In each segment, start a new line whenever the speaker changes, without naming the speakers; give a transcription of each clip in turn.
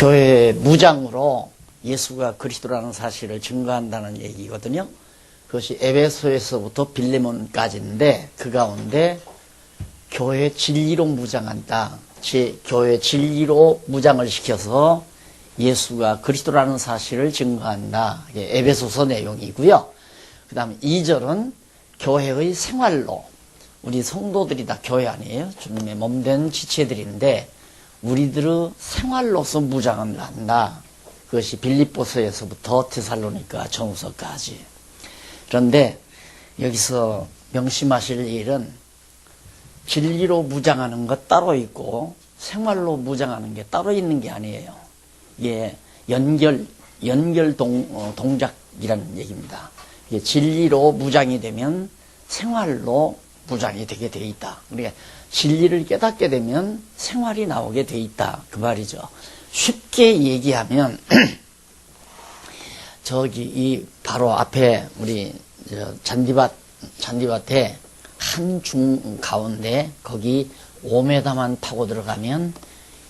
교회 무장으로 예수가 그리스도라는 사실을 증거한다는 얘기거든요. 그것이 에베소에서부터 빌레몬까지인데 그 가운데 교회 진리로 무장한다. 교회 진리로 무장을 시켜서 예수가 그리스도라는 사실을 증거한다. 이게 에베소서 내용이고요. 그 다음에 2절은 교회의 생활로, 우리 성도들이 다 교회 아니에요? 주님의 몸된 지체들인데 우리들의 생활로서 무장을 한다. 그것이 빌립보서에서부터 데살로니가 전후서까지. 그런데 여기서 명심하실 일은 진리로 무장하는 것 따로 있고 생활로 무장하는 게 따로 있는 게 아니에요. 이게 동작이라는 얘기입니다. 이게 진리로 무장이 되면 생활로 무장이 되게 돼 있다. 그러니까 진리를 깨닫게 되면 생활이 나오게 돼 있다. 그 말이죠. 쉽게 얘기하면 저기 바로 앞에 우리 잔디밭에 한 중 가운데 거기 5m만 타고 들어가면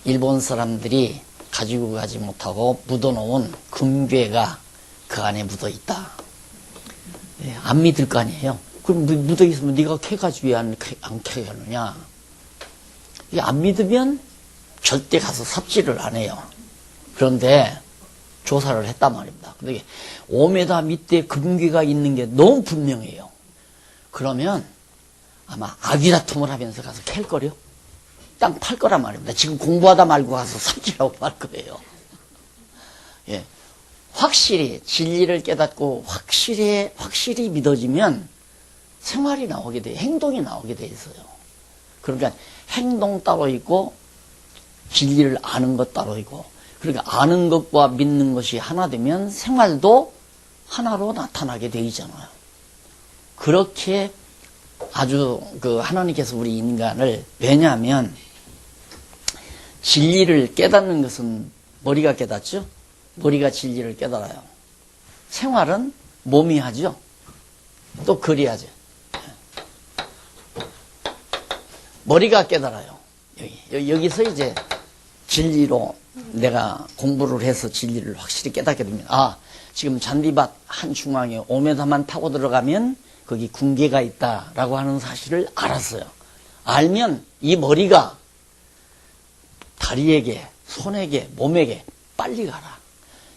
일본 사람들이 가지고 가지 못하고 묻어놓은 금괴가 그 안에 묻어 있다. 안 믿을 거 아니에요. 그럼 묻어 있으면 네가 캐가지고 왜 안 캐가느냐? 안 믿으면 절대 가서 삽질을 안 해요. 그런데 조사를 했단 말입니다. 근데 5m 밑에 금괴가 있는 게 너무 분명해요. 그러면 아마 아귀다툼을 하면서 가서 캘 거요. 땅 팔 거란 말입니다. 지금 공부하다 말고 가서 삽질하고 팔 거예요. 예. 확실히 진리를 깨닫고 확실히 믿어지면 생활이 나오게 돼, 행동이 나오게 돼 있어요. 그러니까 행동 따로 있고 진리를 아는 것 따로 있고, 그러니까 아는 것과 믿는 것이 하나 되면 생활도 하나로 나타나게 돼 있잖아요. 그렇게 아주 하나님께서 우리 인간을, 왜냐하면 진리를 깨닫는 것은 머리가 깨닫죠. 머리가 진리를 깨달아요. 생활은 몸이 하죠. 또 글이 하죠. 머리가 깨달아요. 여기서 이제 진리로 내가 공부를 해서 진리를 확실히 깨닫게 되면, 지금 잔디밭 한 중앙에 5m만 타고 들어가면 거기 궁계가 있다라고 하는 사실을 알았어요. 알면 이 머리가 다리에게, 손에게, 몸에게 빨리 가라.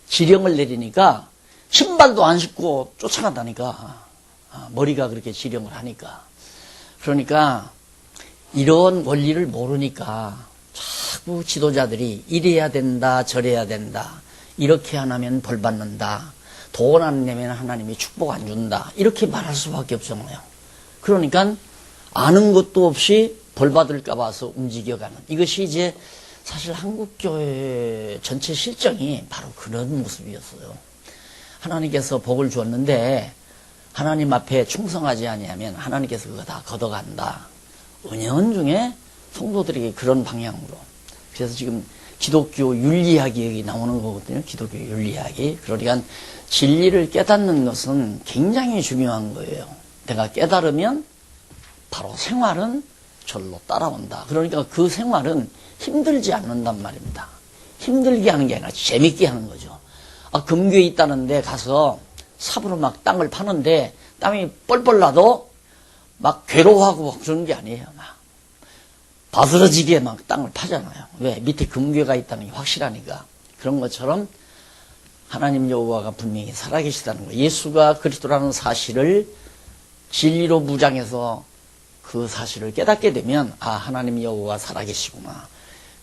지령을 내리니까 신발도 안 신고 쫓아간다니까. 머리가 그렇게 지령을 하니까. 그러니까 이런 원리를 모르니까 자꾸 지도자들이 이래야 된다, 저래야 된다, 이렇게 안 하면 벌 받는다, 돈 안 내면 하나님이 축복 안 준다, 이렇게 말할 수밖에 없잖아요. 그러니까 아는 것도 없이 벌 받을까 봐서 움직여가는, 이것이 이제 사실 한국교회 전체 실정이 바로 그런 모습이었어요. 하나님께서 복을 주었는데 하나님 앞에 충성하지 아니하면 하나님께서 그거 다 걷어간다. 은연중에 성도들에게 그런 방향으로. 그래서 지금 기독교 윤리학이 여기 나오는 거거든요. 기독교 윤리학이. 그러니까 진리를 깨닫는 것은 굉장히 중요한 거예요. 내가 깨달으면 바로 생활은 절로 따라온다. 그러니까 그 생활은 힘들지 않는단 말입니다. 힘들게 하는 게 아니라 재밌게 하는 거죠. 금괴 있다는데 가서 삽으로 막 땅을 파는데 땀이 뻘뻘 나도 막 괴로워하고 막 그러는 게 아니에요. 막 바스러지게 막 땅을 파잖아요. 왜? 밑에 금괴가 있다는 게 확실하니까. 그런 것처럼 하나님 여호와가 분명히 살아계시다는 거예요. 예수가 그리스도라는 사실을 진리로 무장해서 그 사실을 깨닫게 되면 하나님 여호와가 살아계시구나.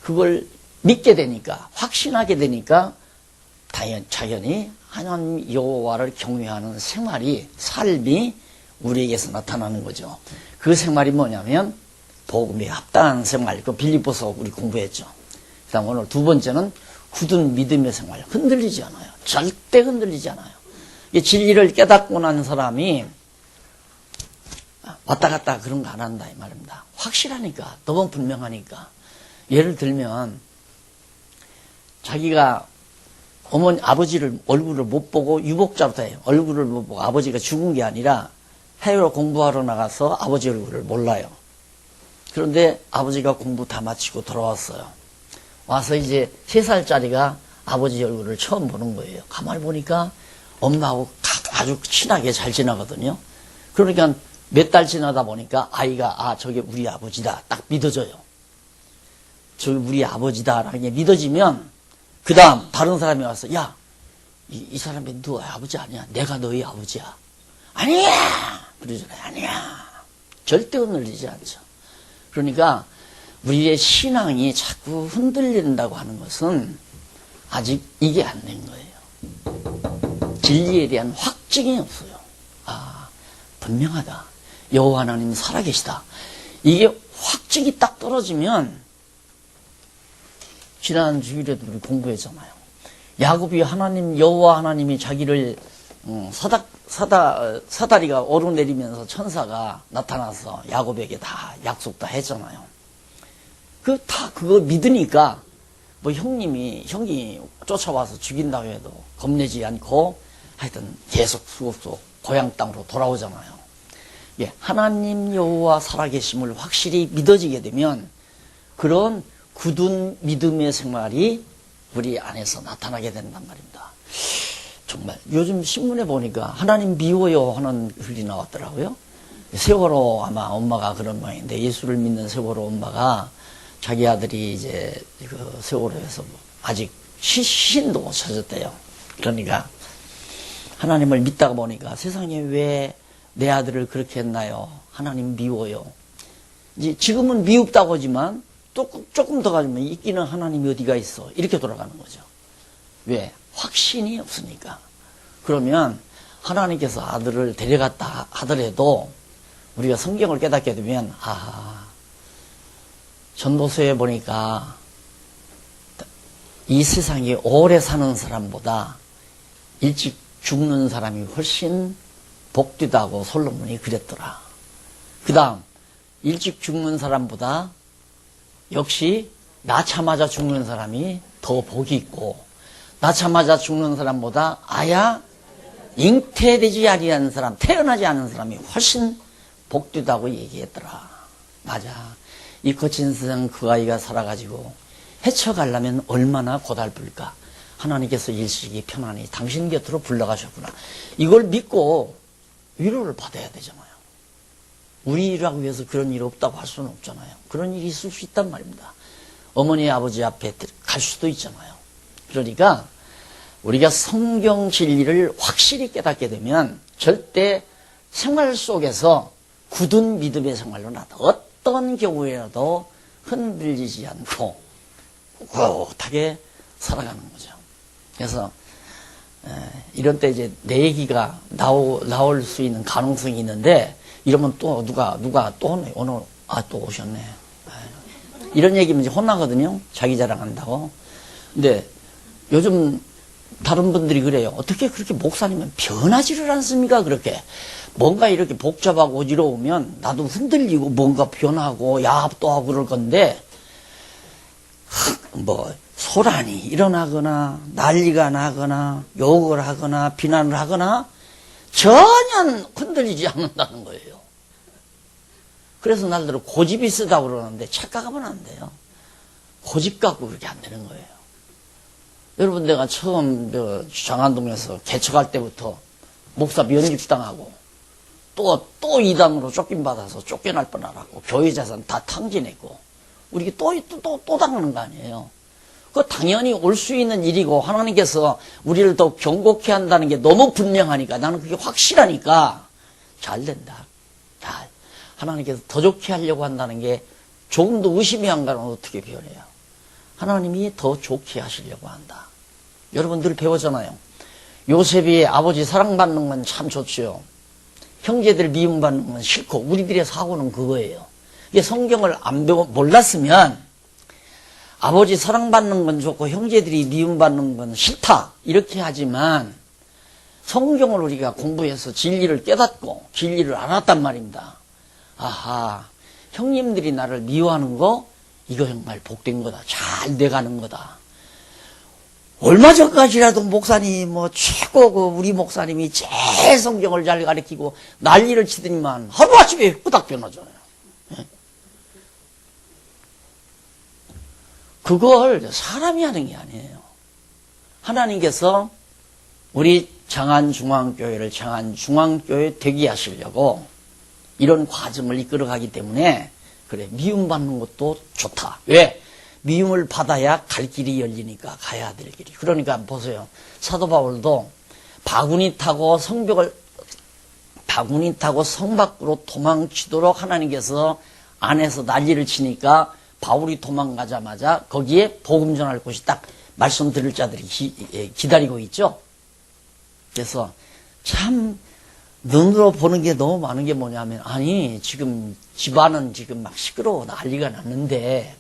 그걸 믿게 되니까, 확신하게 되니까 자연히 하나님 여호와를 경외하는 생활이, 삶이 우리에게서 나타나는 거죠. 그 생활이 뭐냐면 복음에 합당한 생활. 그 빌립보서 우리 공부했죠. 그 다음 오늘 두 번째는 굳은 믿음의 생활. 흔들리지 않아요. 절대 흔들리지 않아요. 이 진리를 깨닫고 난 사람이 왔다 갔다 그런 거 안 한다 이 말입니다. 확실하니까, 너무 분명하니까. 예를 들면 자기가 아버지를 얼굴을 못 보고 유복자로 돼요. 얼굴을 못 보고 아버지가 죽은 게 아니라 해외로 공부하러 나가서 아버지 얼굴을 몰라요. 그런데 아버지가 공부 다 마치고 돌아왔어요. 와서 이제 3살짜리가 아버지 얼굴을 처음 보는 거예요. 가만히 보니까 엄마하고 아주 친하게 잘 지나거든요. 그러니까 몇 달 지나다 보니까 아이가 저게 우리 아버지다 딱 믿어져요. 저게 우리 아버지다라는 게 믿어지면 그 다음 다른 사람이 와서 야, 이 사람이 너 아버지 아니야? 내가 너희 아버지야. 아니야! 그러잖아요. 아니야. 절대 흔들리지 않죠. 그러니까 우리의 신앙이 자꾸 흔들린다고 하는 것은 아직 이게 안 된 거예요. 진리에 대한 확증이 없어요. 분명하다. 여호와 하나님 살아계시다. 이게 확증이 딱 떨어지면 지난 주일에도 우리 공부했잖아요. 야곱이 하나님 여호와 하나님이 자기를 사다리가 오르내리면서 천사가 나타나서 야곱에게 다 약속 다 했잖아요. 그거 믿으니까 뭐 형이 쫓아와서 죽인다고 해도 겁내지 않고 하여튼 계속 수고속 고향 땅으로 돌아오잖아요. 예, 하나님 여호와 살아계심을 확실히 믿어지게 되면 그런 굳은 믿음의 생활이 우리 안에서 나타나게 된단 말입니다. 정말 요즘 신문에 보니까 하나님 미워요 하는 글이 나왔더라고요. 세월호 아마 엄마가 그런 모양인데 예수를 믿는 세월호 엄마가 자기 아들이 이제 그 세월호에서 아직 시신도 못 찾았대요. 그러니까 하나님을 믿다가 보니까 세상에 왜 내 아들을 그렇게 했나요? 하나님 미워요. 이제 지금은 미흡다고 하지만 또 조금 더 가지면 있기는 하나님이 어디가 있어? 이렇게 돌아가는 거죠. 왜? 확신이 없으니까. 그러면 하나님께서 아들을 데려갔다 하더라도 우리가 성경을 깨닫게 되면 전도서에 보니까 이 세상에 오래 사는 사람보다 일찍 죽는 사람이 훨씬 복되다고 솔로몬이 그랬더라. 그 다음 일찍 죽는 사람보다 역시 낳자마자 죽는 사람이 더 복이 있고 낳자마자 죽는 사람보다 잉태되지 아니한 사람, 태어나지 않은 사람이 훨씬 복되다고 얘기했더라. 맞아. 이 거친 세상 그 아이가 살아가지고 헤쳐가려면 얼마나 고달플까. 하나님께서 일시기 편안히 당신 곁으로 불러가셨구나. 이걸 믿고 위로를 받아야 되잖아요. 우리라고 해서 그런 일 없다고 할 수는 없잖아요. 그런 일이 있을 수 있단 말입니다. 어머니 아버지 앞에 갈 수도 있잖아요. 그러니까 우리가 성경 진리를 확실히 깨닫게 되면 절대 생활 속에서 굳은 믿음의 생활로 나타 어떤 경우에라도 흔들리지 않고 꿋꿋하게 살아가는 거죠. 그래서 이런 때 이제 내 얘기가 나올 수 있는 가능성이 있는데 이러면 또 누가 또 오네. 오늘 또 오셨네. 이런 얘기면 이제 혼나거든요. 자기 자랑한다고. 근데 요즘 다른 분들이 그래요. 어떻게 그렇게 목사님은 변하지를 않습니까? 그렇게 뭔가 이렇게 복잡하고 어지러우면 나도 흔들리고 뭔가 변하고 야합도 하고 그럴 건데 뭐 소란이 일어나거나 난리가 나거나 욕을 하거나 비난을 하거나 전혀 흔들리지 않는다는 거예요. 그래서 날들은 고집이 쓰다고 그러는데 착각하면 안 돼요. 고집 갖고 그렇게 안 되는 거예요. 여러분 내가 처음 장안동에서 개척할 때부터 목사 면직당하고 또 이단으로 쫓김받아서 쫓겨날 뻔 알았고 교회 자산 다 탕진했고 우리 또 당하는 거 아니에요. 그 당연히 올 수 있는 일이고 하나님께서 우리를 더 경고케 한다는 게 너무 분명하니까 나는 그게 확실하니까 잘 된다. 하나님께서 더 좋게 하려고 한다는 게 조금도 의심이 안 가면 어떻게 변해요? 하나님이 더 좋게 하시려고 한다. 여러분 늘 배우잖아요. 요셉이 아버지 사랑받는 건 참 좋죠. 형제들 미움받는 건 싫고 우리들의 사고는 그거예요. 이게 성경을 몰랐으면 아버지 사랑받는 건 좋고 형제들이 미움받는 건 싫다 이렇게 하지만 성경을 우리가 공부해서 진리를 깨닫고 진리를 알았단 말입니다. 형님들이 나를 미워하는 거 이거 정말 복된 거다. 잘 돼가는 거다. 얼마 전까지라도 목사님 최고 우리 목사님이 제일 성경을 잘 가르치고 난리를 치더니만 하루아침에 후딱 변하잖아요. 그걸 사람이 하는 게 아니에요. 하나님께서 우리 장안중앙교회를 장안중앙교회 되게 하시려고 이런 과정을 이끌어가기 때문에 그래, 미움받는 것도 좋다. 왜? 미움을 받아야 갈 길이 열리니까, 가야 될 길이. 그러니까 보세요. 사도 바울도 바구니 타고 성 밖으로 도망치도록 하나님께서 안에서 난리를 치니까 바울이 도망가자마자 거기에 복음 전할 곳이 딱 말씀 들을 자들이 기다리고 있죠. 그래서 참 눈으로 보는 게 너무 많은 게 뭐냐면, 아니 지금 집안은 지금 막 시끄러워 난리가 났는데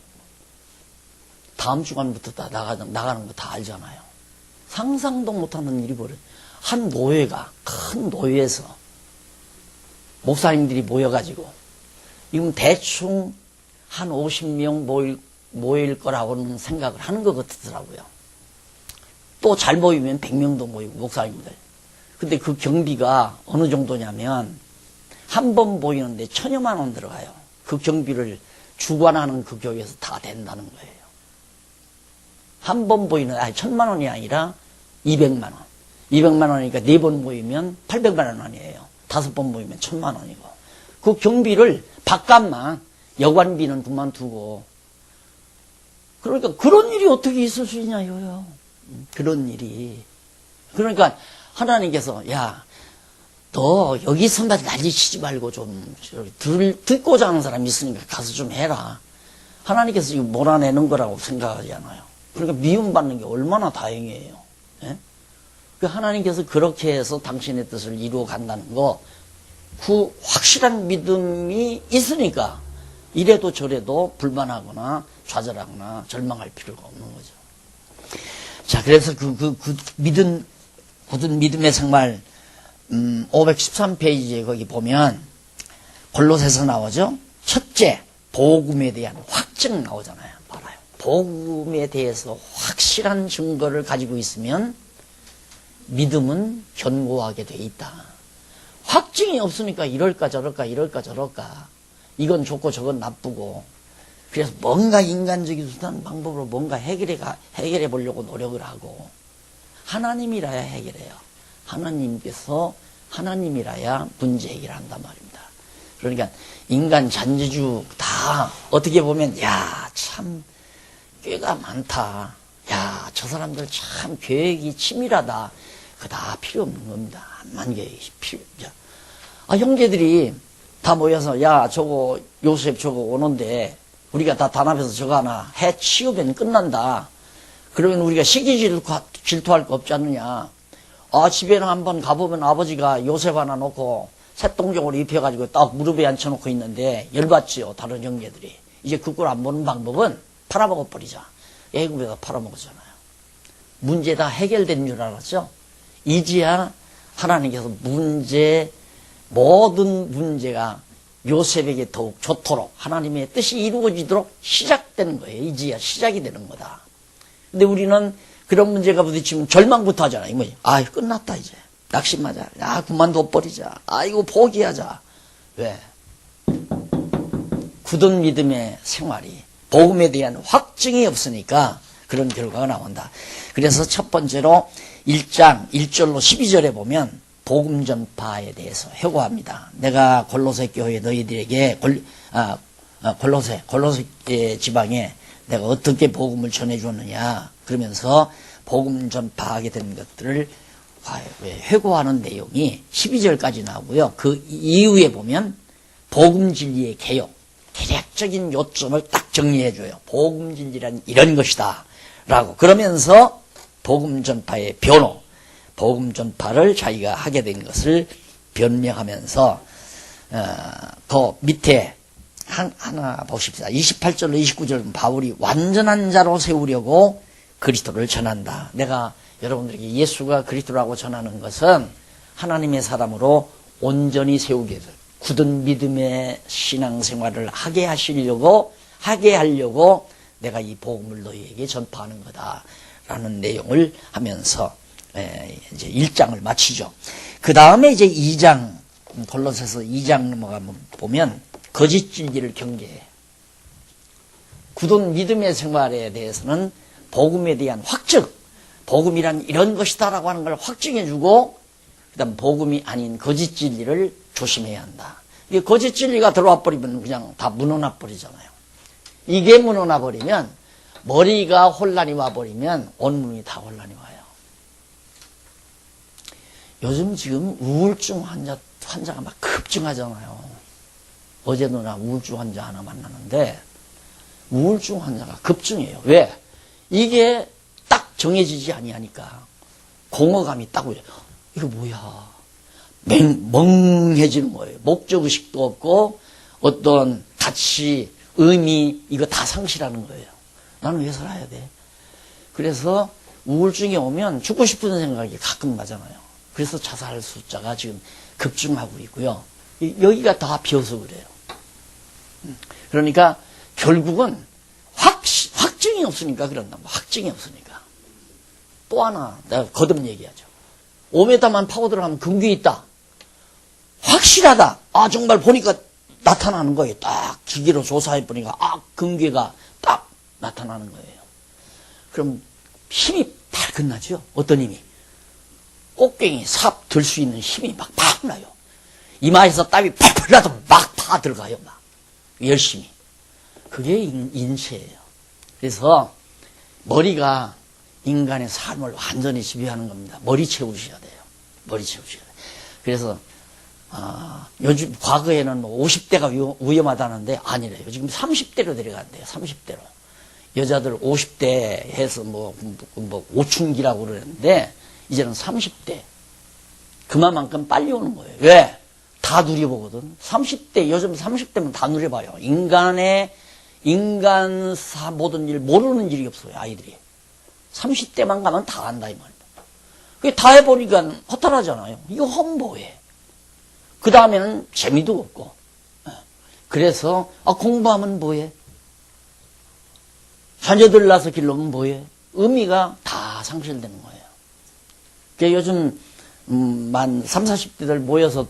다음 주간부터 다 나가는 거 다 알잖아요. 상상도 못하는 일이 벌어요. 한 노예가, 큰 노예에서 목사님들이 모여가지고 이건 대충 한 50명 모일 거라고는 생각을 하는 것 같더라고요. 또 잘 모이면 100명도 모이고, 목사님들. 근데 그 경비가 어느 정도냐면 한 번 모이는데 1000여만 원 들어가요. 그 경비를 주관하는 그 교회에서 다 된다는 거예요. 한 번 모이는, 1000만 원이 아니라 200만 원. 200만 원이니까 4번 모이면 800만 원이에요. 5번 모이면 1000만 원이고. 그 경비를 바깥만, 여관비는 그만두고. 그러니까 그런 일이 어떻게 있을 수 있냐요. 그런 일이. 그러니까 하나님께서, 야, 너 여기서 난리치지 말고 좀 듣고자 하는 사람이 있으니까 가서 좀 해라. 하나님께서 이거 몰아내는 거라고 생각하잖아요. 그러니까 미움받는 게 얼마나 다행이에요. 예? 그 하나님께서 그렇게 해서 당신의 뜻을 이루어 간다는 거, 그 확실한 믿음이 있으니까 이래도 저래도 불만하거나 좌절하거나 절망할 필요가 없는 거죠. 자, 그래서 굳은 믿음의 생활, 513페이지에 거기 보면 골로새서 나오죠. 첫째, 복음에 대한 확증 나오잖아요. 봐라요. 복음에 대해서 확실한 증거를 가지고 있으면 믿음은 견고하게 돼 있다. 확증이 없으니까 이럴까 저럴까 이건 좋고 저건 나쁘고, 그래서 뭔가 인간적인 수단 방법으로 뭔가 해결해 보려고 노력을 하고, 하나님이라야 해결해요. 하나님이라야 문제 해결한단 말입니다. 그러니까 인간 잔재주 다 어떻게 보면, 야, 참 꾀가 많다. 야, 저 사람들 참 계획이 치밀하다. 그거 다 필요 없는 겁니다. 암만 계획이 필요죠. 형제들이 다 모여서, 야, 저거 요셉 저거 오는데 우리가 다 단합해서 저거 하나 해 치우면 끝난다. 그러면 우리가 시기 질투할 거 없지 않느냐. 집에는 한번 가보면 아버지가 요셉 하나 놓고 새똥종을 입혀가지고 딱 무릎에 앉혀놓고 있는데 열받지요, 다른 형제들이. 이제 그 꼴 안 보는 방법은 팔아먹어버리자. 애굽에다 팔아먹었잖아요. 문제 다 해결된 줄 알았죠? 이제야 하나님께서 모든 문제가 요셉에게 더욱 좋도록 하나님의 뜻이 이루어지도록 시작되는 거예요. 이제야 시작이 되는 거다. 근데 우리는 그런 문제가 부딪히면 절망부터 하잖아요. 뭐지? 끝났다 이제. 낙심하자. 그만둬버리자. 이거 포기하자. 왜? 굳은 믿음의 생활이, 복음에 대한 확증이 없으니까 그런 결과가 나온다. 그래서 첫 번째로 1장 1절로 12절에 보면 복음 전파에 대해서 회고합니다. 내가 골로새 교회 너희들에게 골로새 지방에 내가 어떻게 복음을 전해주었느냐, 그러면서 복음 전파하게 된 것들을 회고하는 내용이 12절까지 나오고요. 그 이후에 보면 복음 진리의 개혁, 개략적인 요점을 딱 정리해줘요. 복음 진리란 이런 것이다 라고. 그러면서 복음 전파의 변호, 복음 전파를 자기가 하게 된 것을 변명하면서 그 밑에 하나 보십시다. 28절로 29절은 바울이 완전한 자로 세우려고 그리스도를 전한다. 내가 여러분들에게 예수가 그리스도라고 전하는 것은 하나님의 사람으로 온전히 세우게 될, 굳은 믿음의 신앙생활을 하게 하려고 내가 이 복음을 너희에게 전파하는 거다라는 내용을 하면서 이제 1장을 마치죠. 그 다음에 이제 2장, 골로새서 2장 넘어가면 보면 거짓 진리를 경계해. 굳은 믿음의 생활에 대해서는 복음에 대한 확증, 복음이란 이런 것이다라고 하는 걸 확증해주고, 그 다음 복음이 아닌 거짓 진리를 조심해야 한다. 이게 거짓 진리가 들어와 버리면 그냥 다 무너나 버리잖아요. 이게 무너나 버리면, 머리가 혼란이 와 버리면 온몸이 다 혼란이 와요. 요즘 지금 우울증 환자가 막 급증하잖아요. 어제도 나 우울증 환자 하나 만났는데, 우울증 환자가 급증해요. 왜? 이게 딱 정해지지 아니하니까 공허감이 딱 오죠. 이거 뭐야? 멍해지는 거예요. 목적의식도 없고 어떤 가치, 의미 이거 다 상실하는 거예요. 나는 왜 살아야 돼? 그래서 우울증이 오면 죽고 싶은 생각이 가끔 나잖아요. 그래서 자살 숫자가 지금 급증하고 있고요. 여기가 다 비어서 그래요. 그러니까 결국은 확증이 없으니까 그런다. 확증이 없으니까. 또 하나 내가 거듭 얘기하죠. 5m만 파고 들어가면 금괴 있다. 확실하다. 아 정말 보니까 나타나는 거예요. 딱 기계로 조사해 보니까 금괴가 딱 나타나는 거예요. 그럼 힘이 팍 나죠. 어떤 힘이? 꽃갱이 삽 들 수 있는 힘이 막 나요. 이마에서 땀이 펄펄 나도 막 파 들어가요. 막 열심히. 그게 인체예요. 그래서 머리가 인간의 삶을 완전히 지배하는 겁니다. 머리 채우셔야 돼요. 머리 채우셔야 돼요. 그래서 요즘 과거에는 50대가 위험하다는데 아니래요. 지금 30대로 내려간대요. 30대로. 여자들 50대 해서 뭐 5춘기라고 그러는데 이제는 30대. 그만큼 빨리 오는 거예요. 왜? 다 누려보거든. 30대, 요즘 30대면 다 누려봐요. 인간사 모든 일 모르는 일이 없어요, 아이들이. 30대만 가면 다 안다, 이 말이야. 그게 다 해보니까 허탈하잖아요. 이거 험보해. 그 다음에는 재미도 없고. 그래서, 공부하면 뭐해? 자녀들 낳아서 길러면 뭐해? 의미가 다 상실되는 거예요. 그러니까 요즘, 만 30, 40대들 모여서,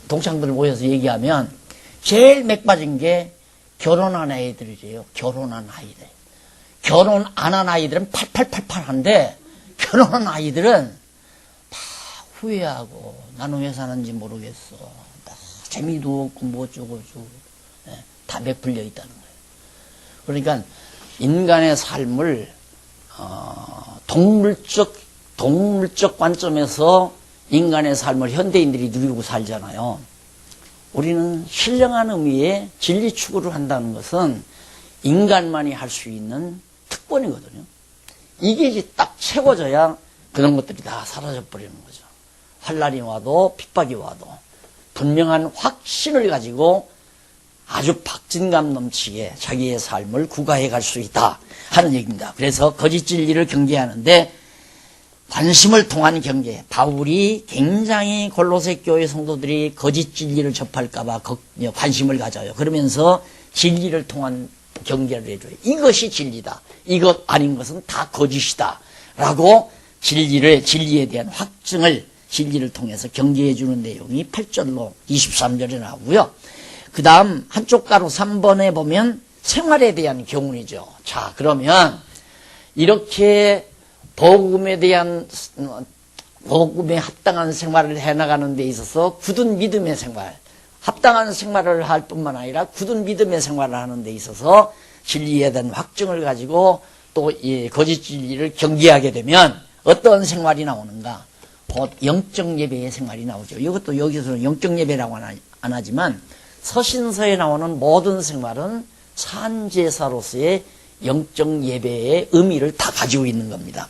동창들 모여서 얘기하면, 제일 맥빠진 게 결혼한 아이들이래요. 결혼한 아이들. 결혼 안 한 아이들은 8888한데, 결혼한 아이들은 다 후회하고, 나는 왜 사는지 모르겠어. 재미도 없고, 뭐 어쩌고저쩌고. 다 맥풀려 있다는 거예요. 그러니까, 인간의 삶을, 동물적 관점에서 인간의 삶을 현대인들이 누리고 살잖아요. 우리는 신령한 의미의 진리 추구를 한다는 것은 인간만이 할 수 있는 특권이거든요. 이게 이제 딱 채워져야 그런 것들이 다 사라져버리는 거죠. 환란이 와도 핍박이 와도 분명한 확신을 가지고 아주 박진감 넘치게 자기의 삶을 구가해 갈 수 있다 하는 얘기입니다. 그래서 거짓 진리를 경계하는데 관심을 통한 경계. 바울이 굉장히 골로새 교회 성도들이 거짓 진리를 접할까봐 관심을 가져요. 그러면서 진리를 통한 경계를 해줘요. 이것이 진리다. 이것 아닌 것은 다 거짓이다. 라고 진리에 대한 확증을 진리를 통해서 경계해주는 내용이 8절로 23절에 나오고요. 그 다음 한쪽 가로 3번에 보면 생활에 대한 교훈이죠. 자, 그러면 이렇게 복음에 합당한 생활을 해나가는 데 있어서 굳은 믿음의 생활, 합당한 생활을 할 뿐만 아니라 굳은 믿음의 생활을 하는 데 있어서 진리에 대한 확증을 가지고 또 이 거짓 진리를 경계하게 되면 어떤 생활이 나오는가? 곧 영적 예배의 생활이 나오죠. 이것도 여기서는 영적 예배라고 안 하지만 서신서에 나오는 모든 생활은 산제사로서의 영적 예배의 의미를 다 가지고 있는 겁니다.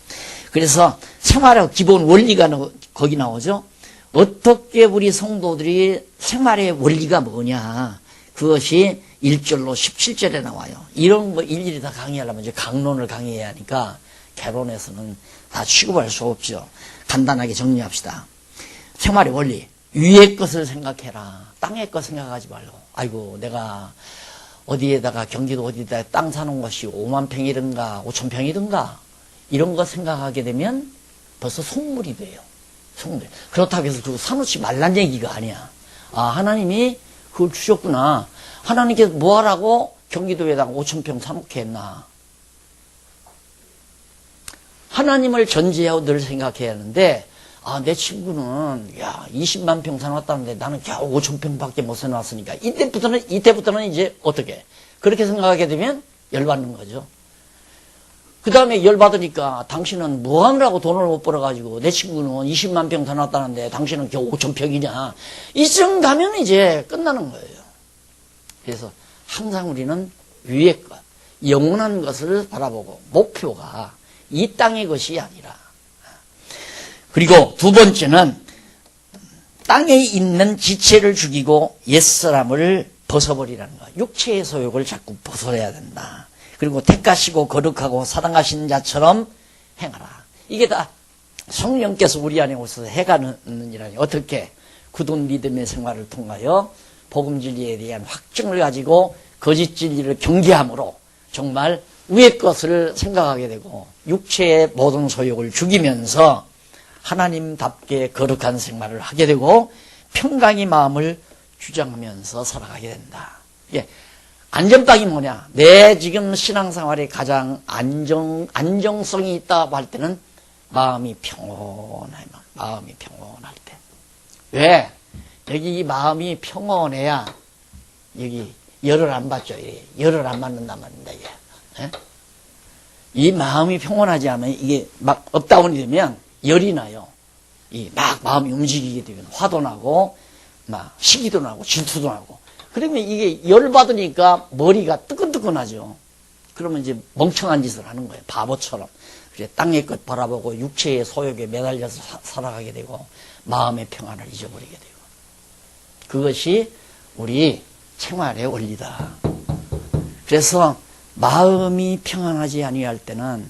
그래서 생활의 기본 원리가 거기 나오죠. 어떻게 우리 성도들이 생활의 원리가 뭐냐. 그것이 1절로 17절에 나와요. 이런 거 일일이 다 강의하려면 이제 강론을 강의해야 하니까 개론에서는 다 취급할 수 없죠. 간단하게 정리합시다. 생활의 원리. 위의 것을 생각해라. 땅의 것 생각하지 말고. 아이고 내가 어디에다가 경기도 어디에다가 땅 사는 것이 5만 평이든가 5천 평이든가 이런 거 생각하게 되면 벌써 속물이 돼요. 속물. 그렇다고 해서 그거 사놓지 말란 얘기가 아니야. 하나님이 그걸 주셨구나. 하나님께서 뭐 하라고 경기도에다가 5,000평 사놓게 했나? 하나님을 전제하고 늘 생각해야 하는데, 아, 내 친구는, 20만 평 사놨다는데 나는 겨우 5,000평밖에 못 사놨으니까, 이때부터는 이제 어떻게? 그렇게 생각하게 되면 열받는 거죠. 그 다음에 열받으니까 당신은 뭐 하느라고 돈을 못 벌어가지고 내 친구는 20만 평 사놨다는데 당신은 겨우 5,000평이냐. 이쯤 가면 이제 끝나는 거예요. 그래서 항상 우리는 위의 것, 영원한 것을 바라보고 목표가 이 땅의 것이 아니라. 그리고 두 번째는 땅에 있는 지체를 죽이고 옛사람을 벗어버리라는 거. 육체의 소욕을 자꾸 벗어야 된다. 그리고 택하시고 거룩하고 사랑하신 자처럼 행하라. 이게 다 성령께서 우리 안에 오셔서 해가는 일하니 어떻게 굳은 믿음의 생활을 통하여 복음 진리에 대한 확증을 가지고 거짓 진리를 경계함으로 정말 위의 것을 생각하게 되고 육체의 모든 소욕을 죽이면서 하나님답게 거룩한 생활을 하게 되고 평강의 마음을 주장하면서 살아가게 된다. 예. 안전빵이 뭐냐? 내 지금 신앙생활에 가장 안정성이 있다고 할 때는 마음이 평온할 때. 왜? 여기 이 마음이 평온해야 여기 열을 안 받죠. 열을 안 받는단 말입니다. 예? 이 마음이 평온하지 않으면 이게 막 업다운이 되면 열이 나요. 막 마음이 움직이게 되면 화도 나고 막 시기도 나고 질투도 나고. 그러면 이게 열 받으니까 머리가 뜨끈뜨끈하죠. 그러면 이제 멍청한 짓을 하는 거예요. 바보처럼. 그래 땅의 것 바라보고 육체의 소욕에 매달려서 살아가게 되고 마음의 평안을 잊어버리게 되고. 그것이 우리 생활의 원리다. 그래서 마음이 평안하지 아니할 때는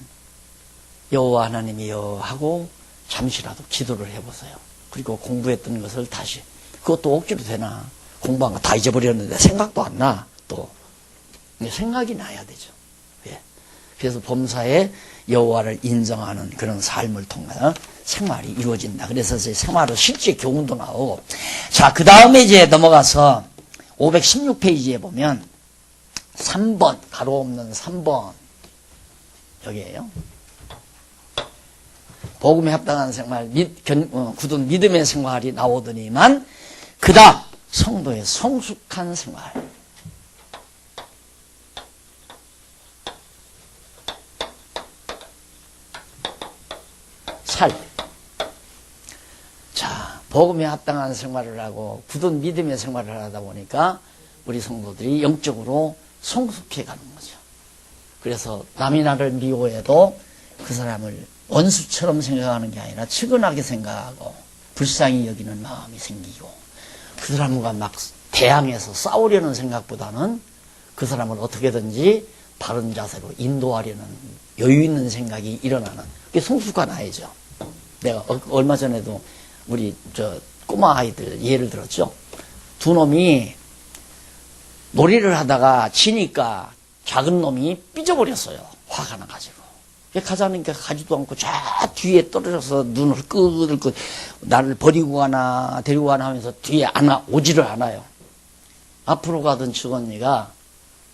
여호와 하나님이여 하고 잠시라도 기도를 해보세요. 그리고 공부했던 것을 다시. 그것도 억지로 되나? 공부한 거 다 잊어버렸는데 생각도 안 나. 또 생각이 나야 되죠. 예. 그래서 범사에 여호와를 인정하는 그런 삶을 통하여 생활이 이루어진다. 그래서 생활의 실제 교훈도 나오고. 자, 그 다음에 이제 넘어가서 516페이지에 보면 3번, 가로 없는 3번. 여기에요. 복음에 합당한 생활, 굳은 믿음의 생활이 나오더니만, 그 다음, 성도의 성숙한 생활. 삶. 자, 복음에 합당한 생활을 하고 굳은 믿음의 생활을 하다 보니까 우리 성도들이 영적으로 성숙해 가는 거죠. 그래서 남이 나를 미워해도 그 사람을 원수처럼 생각하는 게 아니라 측은하게 생각하고 불쌍히 여기는 마음이 생기고 그 사람과 막 대항해서 싸우려는 생각보다는 그 사람을 어떻게든지 바른 자세로 인도하려는 여유 있는 생각이 일어나는 그게 성숙한 아이죠. 내가 얼마 전에도 우리 꼬마 아이들 예를 들었죠. 두 놈이 놀이를 하다가 지니까 작은 놈이 삐져버렸어요. 화가 나가지고. 가자니까 가지도 않고 저 뒤에 떨어져서 눈을 끄덕끄덕 나를 버리고 가나 데리고 가나 하면서 뒤에 오지를 않아요. 앞으로 가던 직원이가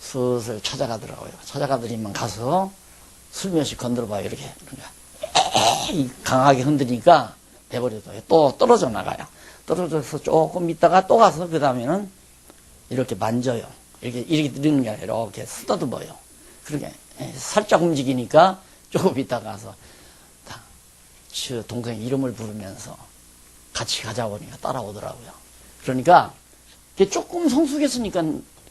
슬슬 찾아가더라고요. 찾아가더니만 가서 슬며시 건드려봐요. 이렇게 강하게 흔드니까 내버려둬요. 또 떨어져 나가요. 떨어져서 조금 있다가 또 가서 그 다음에는 이렇게 만져요. 이렇게 들리는 게 아니라 이렇게 쓰다듬어요. 그렇게 살짝 움직이니까 조금 있다가 가서 동생 이름을 부르면서 같이 가자고 하니까 따라오더라고요. 그러니까 조금 성숙했으니까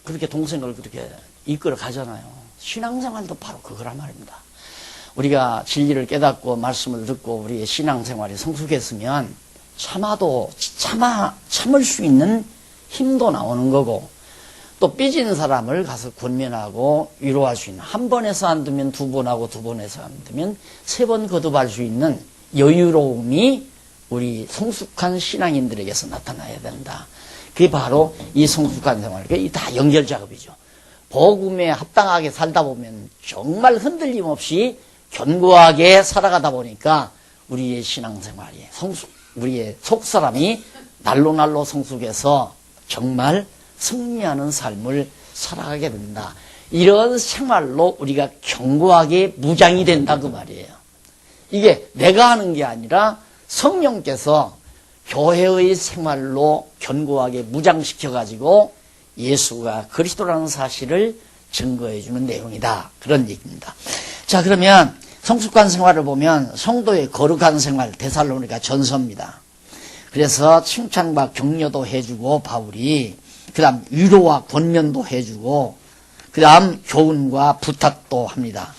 그렇게 동생을 그렇게 이끌어 가잖아요. 신앙생활도 바로 그거란 말입니다. 우리가 진리를 깨닫고 말씀을 듣고 우리의 신앙생활이 성숙했으면 참을 수 있는 힘도 나오는 거고 또 삐진 사람을 가서 권면하고 위로할 수 있는 한 번에서 안 되면 두 번 하고 두 번에서 안 되면 세 번 거듭할 수 있는 여유로움이 우리 성숙한 신앙인들에게서 나타나야 된다. 그게 바로 이 성숙한 생활. 그게 다 연결 작업이죠. 복음에 합당하게 살다 보면 정말 흔들림 없이 견고하게 살아가다 보니까 우리의 신앙생활이 우리의 속사람이 날로 성숙해서 정말 승리하는 삶을 살아가게 된다. 이런 생활로 우리가 견고하게 무장이 된다 그 말이에요. 이게 내가 하는 게 아니라 성령께서 교회의 생활로 견고하게 무장시켜가지고 예수가 그리스도라는 사실을 증거해 주는 내용이다. 그런 얘기입니다. 자, 그러면 성숙한 생활을 보면 성도의 거룩한 생활, 데살로니가 전서입니다. 그래서 칭찬과 격려도 해주고 바울이 그 다음 위로와 권면도 해주고 그 다음 교훈과 부탁도 합니다.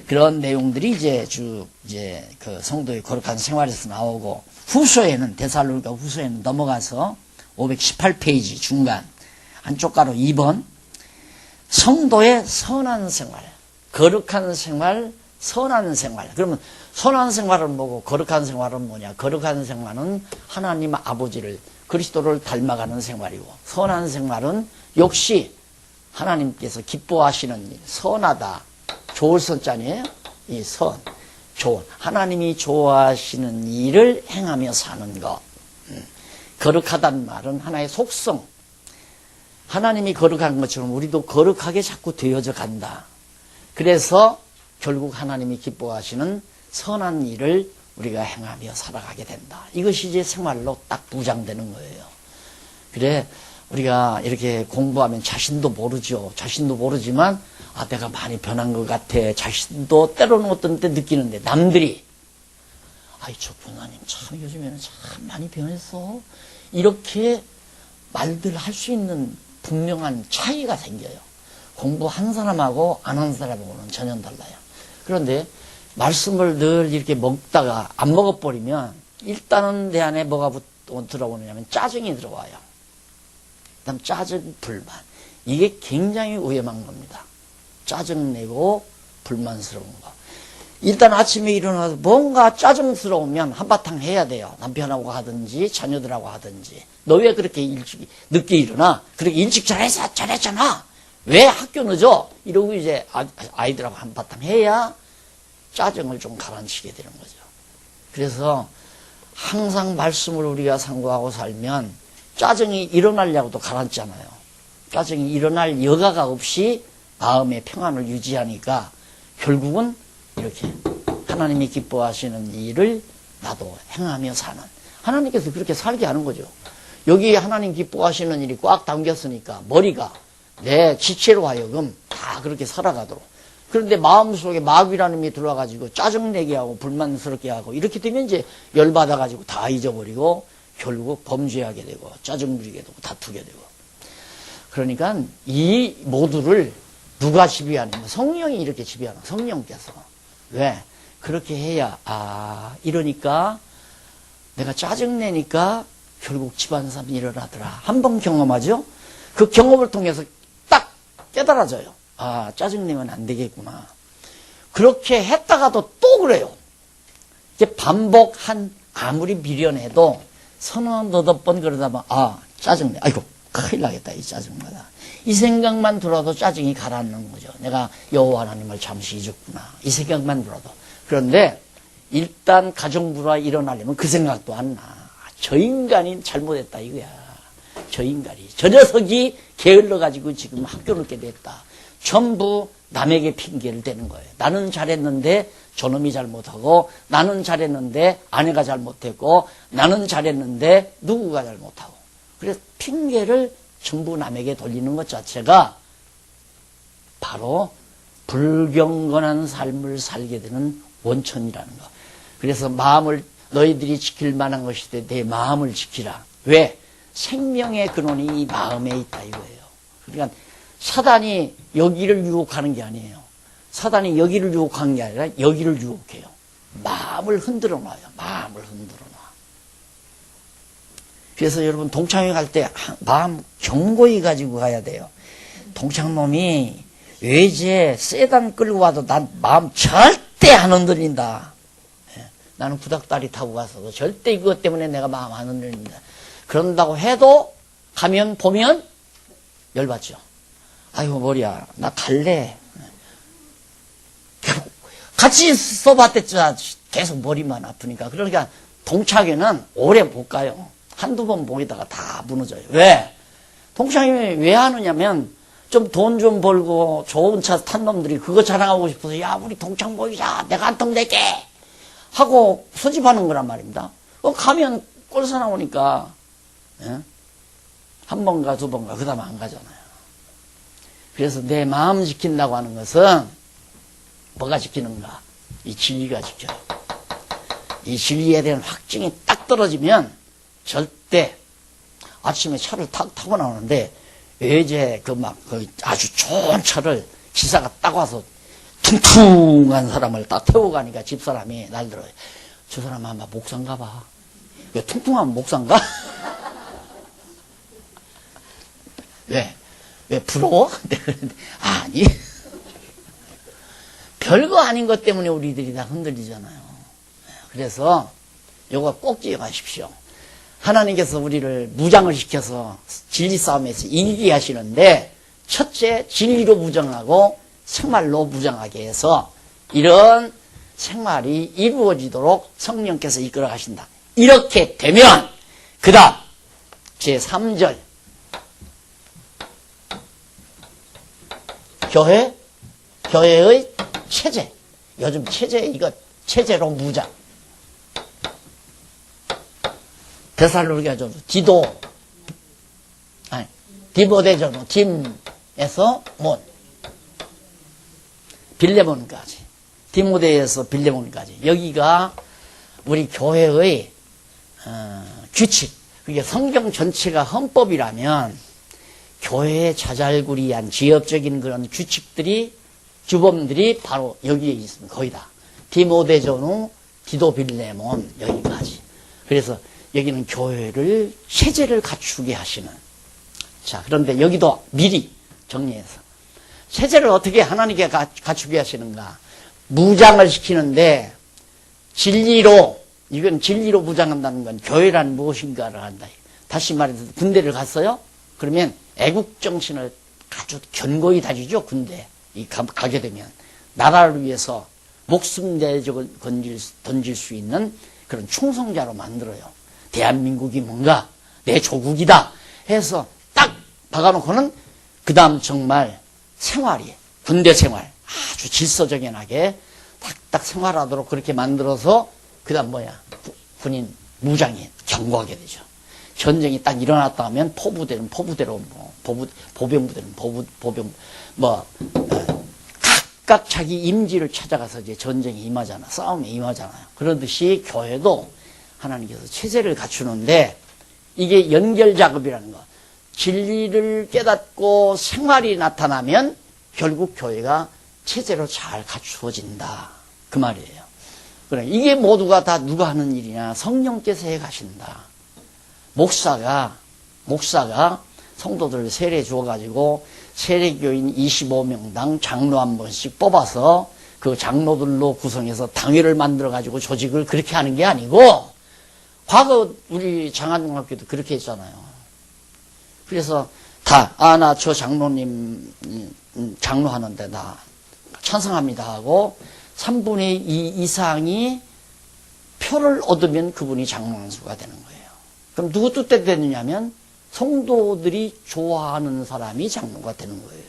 그런 내용들이 이제 그 성도의 거룩한 생활에서 나오고 후서에는 데살로니가 후서에는 넘어가서 518페이지 중간 한쪽 가로 2번 성도의 선한 생활, 거룩한 생활, 선한 생활. 그러면 선한 생활은 뭐고 거룩한 생활은 뭐냐? 거룩한 생활은 하나님 아버지를 그리스도를 닮아가는 생활이고 선한 생활은 역시 하나님께서 기뻐하시는 일, 선하다. 좋을 선자니에요. 이 선, 좋은 하나님이 좋아하시는 일을 행하며 사는 것. 거룩하다는 말은 하나의 속성. 하나님이 거룩한 것처럼 우리도 거룩하게 자꾸 되어져 간다. 그래서 결국 하나님이 기뻐하시는 선한 일을 우리가 행하며 살아가게 된다. 이것이 이제 생활로 딱 부장되는 거예요. 그래 우리가 이렇게 공부하면 자신도 모르죠. 자신도 모르지만 내가 많이 변한 것 같아. 자신도 때로는 어떤 때 느끼는데 남들이 저 권사님 참 요즘에는 참 많이 변했어. 이렇게 말들 할 수 있는 분명한 차이가 생겨요. 공부한 사람하고 안 한 사람하고는 전혀 달라요. 그런데 말씀을 늘 이렇게 먹다가 안 먹어버리면 일단은 내 안에 뭐가 들어오느냐면 짜증이 들어와요. 그 다음 짜증, 불만. 이게 굉장히 위험한 겁니다. 짜증내고 불만스러운 거. 일단 아침에 일어나서 뭔가 짜증스러우면 한바탕 해야 돼요. 남편하고 하든지 자녀들하고 하든지. 너 왜 그렇게 늦게 일어나? 그렇게 일찍 잘했잖아. 왜 학교 늦어? 이러고 이제 아이들하고 한바탕 해야 짜증을 좀 가라앉히게 되는 거죠. 그래서 항상 말씀을 우리가 상고하고 살면 짜증이 일어나려고도 가라앉잖아요. 짜증이 일어날 여가가 없이 마음의 평안을 유지하니까 결국은 이렇게 하나님이 기뻐하시는 일을 나도 행하며 사는, 하나님께서 그렇게 살게 하는 거죠. 여기 하나님 기뻐하시는 일이 꽉 담겼으니까 머리가 내 지체로 하여금 다 그렇게 살아가도록. 그런데 마음속에 마귀라는 힘이 들어와가지고 짜증내게 하고 불만스럽게 하고 이렇게 되면 이제 열받아가지고 다 잊어버리고 결국 범죄하게 되고 짜증 부리게 되고 다투게 되고. 그러니까 이 모두를 누가 지배하느냐? 성령이 이렇게 지배하는, 성령께서. 왜? 그렇게 해야 이러니까 내가 짜증내니까 결국 집안 사람이 일어나더라. 한 번 경험하죠? 그 경험을 통해서 딱 깨달아져요. 짜증내면 안 되겠구나. 그렇게 했다가도 또 그래요. 이제 아무리 미련해도 서너 너덟 번 그러다 보면 짜증내. 아이고 큰일 나겠다. 이 짜증나다. 이 생각만 들어도 짜증이 가라앉는 거죠. 내가 여호와 하나님을 잠시 잊었구나. 이 생각만 들어도. 그런데 일단 가정부가 일어나려면 그 생각도 안 나. 저 인간이 잘못했다 이거야. 저 인간이. 저 녀석이 게을러가지고 지금 학교 늦게 됐다. 전부 남에게 핑계를 대는 거예요. 나는 잘했는데 저놈이 잘못하고, 나는 잘했는데 아내가 잘못했고, 나는 잘했는데 누구가 잘못하고. 그래서 핑계를 전부 남에게 돌리는 것 자체가 바로 불경건한 삶을 살게 되는 원천이라는 거. 그래서 너희들이 지킬 만한 것이되 내 마음을 지키라. 왜? 생명의 근원이 이 마음에 있다 이거예요. 그러니까 사단이 여기를 유혹하는 게 아니에요. 사단이 여기를 유혹하는 게 아니라 여기를 유혹해요. 마음을 흔들어 놔요. 마음을 흔들어 놔. 그래서 여러분 동창회 갈 때 마음 견고히 가지고 가야 돼요. 동창놈이 외제 세단 끌고 와도 난 마음 절대 안 흔들린다. 나는 구닥다리 타고 가서도 절대 이것 때문에 내가 마음 안 흔들린다. 그런다고 해도 가면 보면 열받죠. 아이고 머리야 나 갈래. 같이 써봤댔자 계속 머리만 아프니까. 그러니까 동창회는 오래 못 가요. 한두 번 보이다가 다 무너져요. 왜? 동창회 왜 하느냐면 좀 돈 좀 벌고 좋은 차 탄 놈들이 그거 자랑하고 싶어서 야 우리 동창 모이자 내가 한 통 낼게 하고 소집하는 거란 말입니다. 가면 꼴사 나오니까 예? 한 번가 두 번가 그 다음에 안 가잖아요. 그래서 내 마음 지킨다고 하는 것은 뭐가 지키는가? 이 진리가 지켜요. 이 진리에 대한 확증이 딱 떨어지면 절대 아침에 차를 타고 나오는데 외제 그 아주 좋은 차를 기사가 딱 와서 퉁퉁한 사람을 딱 태우고 가니까 집사람이 날들어요. 저 사람 아마 목사인가 봐. 왜 퉁퉁하면 목사인가? 왜 부러워? 아니. 별거 아닌 것 때문에 우리들이 다 흔들리잖아요. 그래서 요거 꼭 기억하십시오. 하나님께서 우리를 무장을 시켜서 진리 싸움에서 이기게 하시는데 첫째 진리로 무장하고 생활로 무장하게 해서 이런 생활이 이루어지도록 성령께서 이끌어 가신다. 이렇게 되면 그 다음 제3절 교회의 체제. 요즘 체제 이거 체제로 무장. 데살로니가전 디모데전 짐에서 몬 빌레몬까지 디모데에서 빌레몬까지 여기가 우리 교회의 규칙. 그게 성경 전체가 헌법이라면 교회의 자잘구리한 지역적인 그런 규칙들이 규범들이 바로 여기에 있습니다. 거의 다. 디모데전후 디도 빌레몬 여기까지. 그래서 여기는 교회를 체제를 갖추게 하시는. 자, 그런데 여기도 미리 정리해서 체제를 어떻게 하나님께 갖추게 하시는가? 무장을 시키는데 진리로, 이건 진리로 무장한다는 건 교회란 무엇인가를 한다. 다시 말해서 군대를 갔어요? 그러면 애국 정신을 아주 견고히 다지죠. 군대 가게 되면 나라를 위해서 목숨 내적을 던질 수 있는 그런 충성자로 만들어요. 대한민국이 뭔가 내 조국이다 해서 딱 박아놓고는 그 다음 정말 생활이 군대 생활 아주 질서정연하게 딱딱 생활하도록 그렇게 만들어서 그 다음 군인 무장이 견고하게 되죠. 전쟁이 딱 일어났다 하면 포부대는 포부대로 보병부대는 보병 각각 자기 임지를 찾아가서 이제 전쟁에 임하잖아. 싸움에 임하잖아요. 그러듯이 교회도 하나님께서 체제를 갖추는데 이게 연결 작업이라는 거. 진리를 깨닫고 생활이 나타나면 결국 교회가 체제로 잘 갖추어진다. 그 말이에요. 그래, 이게 모두가 다 누가 하는 일이냐? 성령께서 해 가신다. 목사가 성도들을 세례 주어가지고 세례교인 25명당 장로 한 번씩 뽑아서 그 장로들로 구성해서 당회를 만들어가지고 조직을 그렇게 하는 게 아니고 과거 우리 장안중학교도 그렇게 했잖아요. 그래서 나 저 장로님 장로하는데 나 찬성합니다 하고 3분의 2 이상이 표를 얻으면 그분이 장로한수가 되는 거예요. 그럼 누구 뜻대로 되느냐면 성도들이 좋아하는 사람이 장로가 되는 거예요.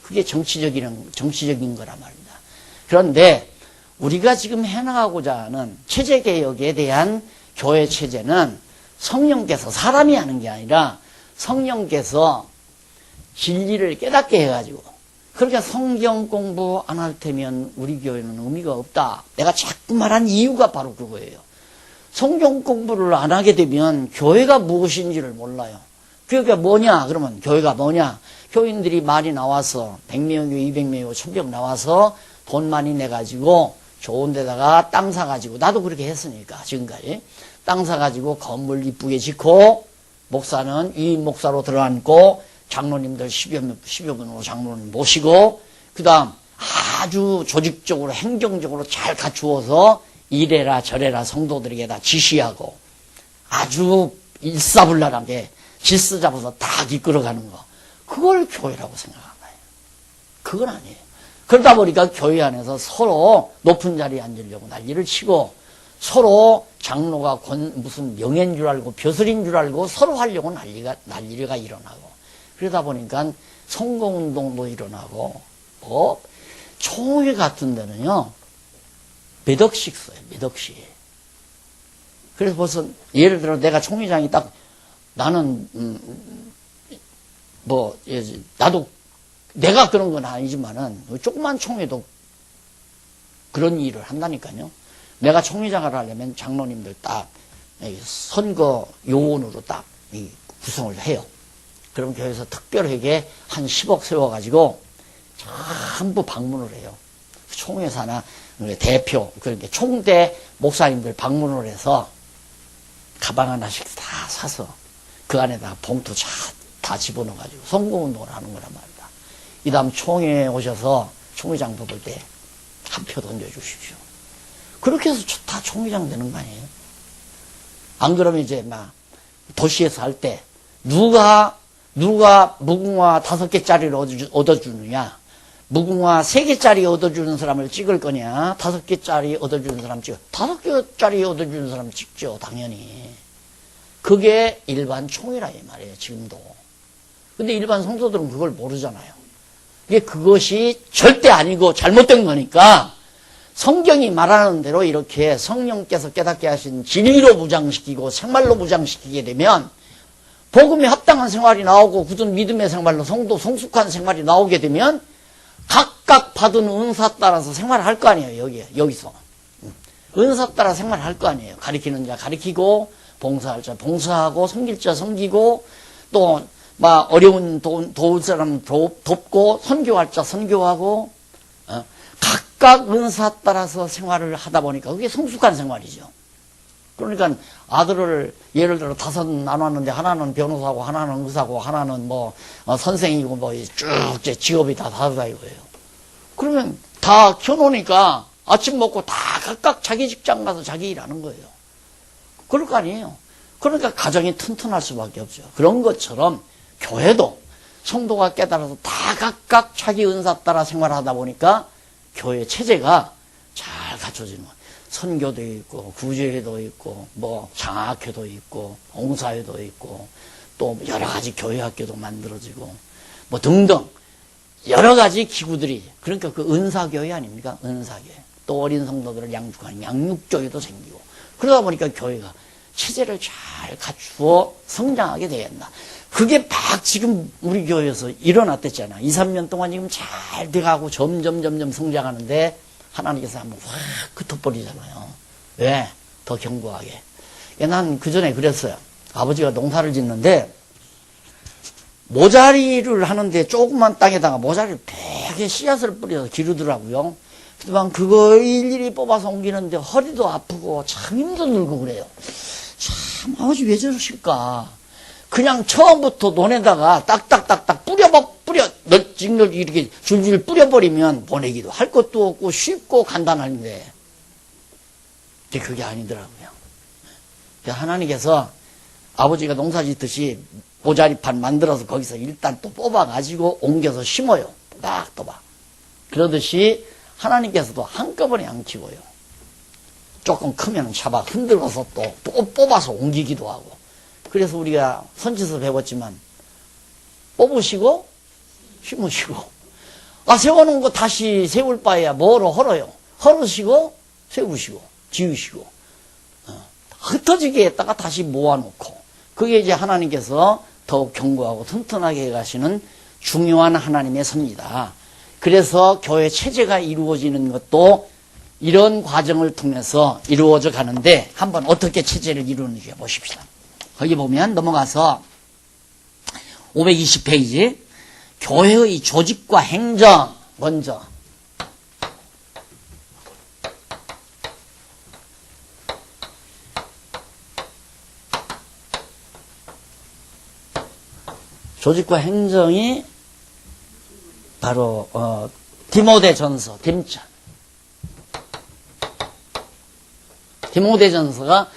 그게 정치적인 거란 말입니다. 그런데 우리가 지금 해나가고자 하는 체제개혁에 대한 교회 체제는 성령께서 사람이 하는 게 아니라 성령께서 진리를 깨닫게 해가지고 그러니까 성경 공부 안 할 테면 우리 교회는 의미가 없다. 내가 자꾸 말한 이유가 바로 그거예요. 성경 공부를 안 하게 되면 교회가 무엇인지를 몰라요. 교회가 뭐냐? 그러면 교회가 뭐냐? 교인들이 많이 나와서 100명이고 200명이고 1000명 나와서 돈 많이 내가지고 좋은 데다가 땅 사가지고 나도 그렇게 했으니까 지금까지 땅 사가지고 건물 이쁘게 짓고 목사는 이 목사로 들어앉고 장로님들 10여 분으로 장로님 모시고 그 다음 아주 조직적으로 행정적으로 잘 갖추어서 이래라 저래라 성도들에게 다 지시하고 아주 일사불란하게 질서 잡아서 다 이끌어가는 거. 그걸 교회라고 생각하나요? 그건 아니에요. 그러다 보니까 교회 안에서 서로 높은 자리에 앉으려고 난리를 치고 서로 장로가 무슨 명예인 줄 알고 벼슬인 줄 알고 서로 하려고 난리가 일어나고 그러다 보니까 선거운동도 일어나고, 뭐, 총회 같은 데는요, 몇 억씩 써요, 몇 억씩. 그래서 벌써, 예를 들어 내가 총회장이 딱, 나는, 뭐, 나도, 내가 그런 건 아니지만은, 조그만 총회도 그런 일을 한다니까요. 내가 총회장을 하려면 장로님들 딱, 선거 요원으로 딱, 구성을 해요. 그럼 교회에서 특별하게 한 10억 세워가지고, 전부 방문을 해요. 총회사나, 대표, 그러니까 총대 목사님들 방문을 해서, 가방 하나씩 다 사서, 그 안에다가 봉투 다 집어넣어가지고 선거운동을 하는 거란 말이다. 이 다음 총회에 오셔서 총회장 뽑을 때 한 표 던져주십시오. 그렇게 해서 다 총회장 되는 거 아니에요? 안 그러면 이제 막 도시에서 할 때 누가 무궁화 5개짜리를 얻어주느냐, 무궁화 3개짜리 얻어주는 사람을 찍을 거냐, 5개짜리 얻어주는 사람 찍어. 5개짜리 얻어주는 사람 찍죠, 당연히. 그게 일반 총회라 이 말이에요, 지금도. 근데 일반 성도들은 그걸 모르잖아요. 이게 그것이 절대 아니고 잘못된 거니까 성경이 말하는 대로 이렇게 성령께서 깨닫게 하신 진리로 무장시키고 생활로 무장시키게 되면 복음에 합당한 생활이 나오고 굳은 믿음의 생활로 성도 성숙한 생활이 나오게 되면 각각 받은 은사 따라서 생활을 할 거 아니에요, 여기서. 은사 따라 생활을 할 거 아니에요. 가리키는 자 가리키고, 봉사할 자 봉사하고, 섬길 자 섬기고, 또 막 어려운 도울 사람 돕고, 선교할 자 선교하고, 각각 은사 따라서 생활을 하다 보니까 그게 성숙한 생활이죠. 그러니까 아들을 예를 들어 5 나눴는데 하나는 변호사고, 하나는 의사고, 하나는 뭐 선생이고, 뭐 쭉 직업이 다 다르다 이거예요. 그러면 다 켜놓으니까 아침 먹고 다 각각 자기 직장 가서 자기 일하는 거예요. 그럴 거 아니에요. 그러니까 가정이 튼튼할 수밖에 없죠. 그런 것처럼 교회도 성도가 깨달아서 다 각각 자기 은사 따라 생활하다 보니까 교회 체제가 잘 갖춰지는 거예요. 선교도 있고, 구제회도 있고, 뭐 장학회도 있고, 봉사회도 있고, 또 여러 가지 교회 학교도 만들어지고, 뭐 등등 여러 가지 기구들이, 그러니까 그 은사교회 아닙니까? 은사교회. 또 어린 성도들을 양육하는 양육교회도 생기고, 그러다 보니까 교회가 체제를 잘 갖추어 성장하게 되겠다. 그게 막 지금 우리 교회에서 일어났댔잖아. 2, 3년 동안 지금 잘 돼가고 점점 성장하는데 하나님께서 한번 확 흩어버리잖아요. 왜? 더 견고하게. 난 그 전에 그랬어요. 아버지가 농사를 짓는데 모자리를 하는데 조그만 땅에다가 모자리를 되게 씨앗을 뿌려서 기르더라고요. 그동안 그거 일일이 뽑아서 옮기는데 허리도 아프고 참 힘도 들고 그래요. 참 아버지 왜 저러실까? 그냥 처음부터 논에다가 딱딱딱딱 뿌려 널찍널 이렇게 줄줄 뿌려버리면 보내기도 할 것도 없고 쉽고 간단한데 그게 아니더라고요. 하나님께서 아버지가 농사 짓듯이 모자리판 만들어서 거기서 일단 또 뽑아가지고 옮겨서 심어요. 딱 또봐. 그러듯이 하나님께서도 한꺼번에 안 키워요. 조금 크면 잡아 흔들어서 또 뽑아서 옮기기도 하고. 그래서 우리가 선지서 배웠지만 뽑으시고 심으시고, 세워놓은 거 다시 세울 바에야 뭐로 헐어요. 헐으시고 세우시고 지으시고, 흩어지게 했다가 다시 모아놓고, 그게 이제 하나님께서 더욱 견고하고 튼튼하게 해가시는 중요한 하나님의 섭니다. 그래서 교회 체제가 이루어지는 것도 이런 과정을 통해서 이루어져 가는데, 한번 어떻게 체제를 이루는지 보십시다. 거기 보면 넘어가서 520페이지, 교회의 조직과 행정. 먼저 조직과 행정이 바로 디모데전서, 디모데전서가